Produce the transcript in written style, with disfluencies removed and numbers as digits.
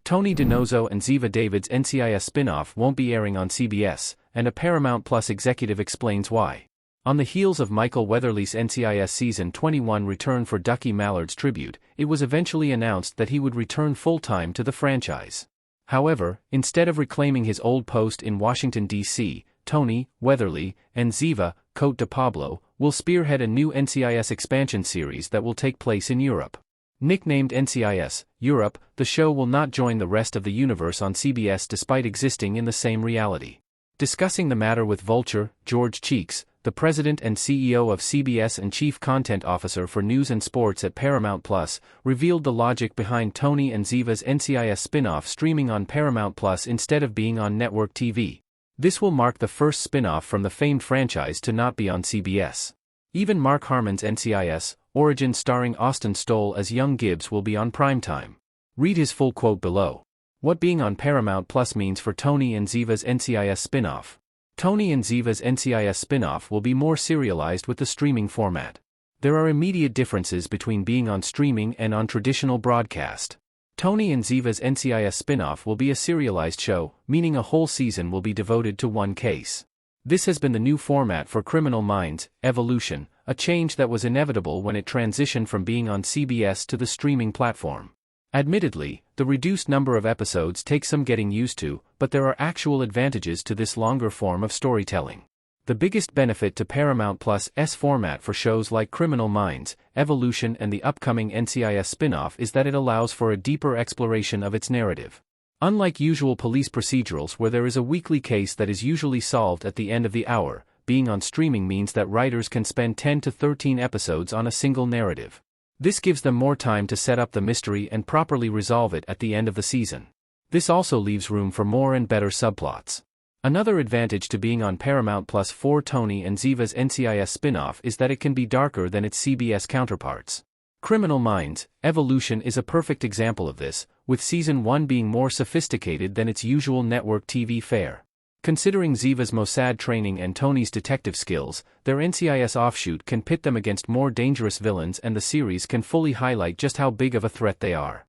Tony DiNozzo and Ziva David's NCIS spin-off won't be airing on CBS, and a Paramount Plus executive explains why. On the heels of Michael Weatherly's NCIS Season 21 return for Ducky Mallard's tribute, it was eventually announced that he would return full-time to the franchise. However, instead of reclaiming his old post in Washington, D.C., Tony, Weatherly, and Ziva, Cote de Pablo, will spearhead a new NCIS expansion series that will take place in Europe. Nicknamed NCIS Europe, the show will not join the rest of the universe on CBS despite existing in the same reality. Discussing the matter with Vulture, George Cheeks, the president and CEO of CBS and chief content officer for news and sports at Paramount Plus, revealed the logic behind Tony and Ziva's NCIS spin-off streaming on Paramount Plus instead of being on network TV. This will mark the first spin-off from the famed franchise to not be on CBS. Even Mark Harmon's NCIS Origin starring Austin Stoll as young Gibbs will be on primetime. Read his full quote below. What being on Paramount Plus means for Tony and Ziva's NCIS spin-off. Tony and Ziva's NCIS spin-off will be more serialized with the streaming format. There are immediate differences between being on streaming and on traditional broadcast. Tony and Ziva's NCIS spin-off will be a serialized show, meaning a whole season will be devoted to one case. This has been the new format for Criminal Minds, Evolution, a change that was inevitable when it transitioned from being on CBS to the streaming platform. Admittedly, the reduced number of episodes takes some getting used to, but there are actual advantages to this longer form of storytelling. The biggest benefit to Paramount Plus' format for shows like Criminal Minds, Evolution and the upcoming NCIS spin-off is that it allows for a deeper exploration of its narrative. Unlike usual police procedurals where there is a weekly case that is usually solved at the end of the hour, being on streaming means that writers can spend 10 to 13 episodes on a single narrative. This gives them more time to set up the mystery and properly resolve it at the end of the season. This also leaves room for more and better subplots. Another advantage to being on Paramount Plus for Tony and Ziva's NCIS spin-off is that it can be darker than its CBS counterparts. Criminal Minds, Evolution is a perfect example of this, with Season 1 being more sophisticated than its usual network TV fare. Considering Ziva's Mossad training and Tony's detective skills, their NCIS offshoot can pit them against more dangerous villains and the series can fully highlight just how big of a threat they are.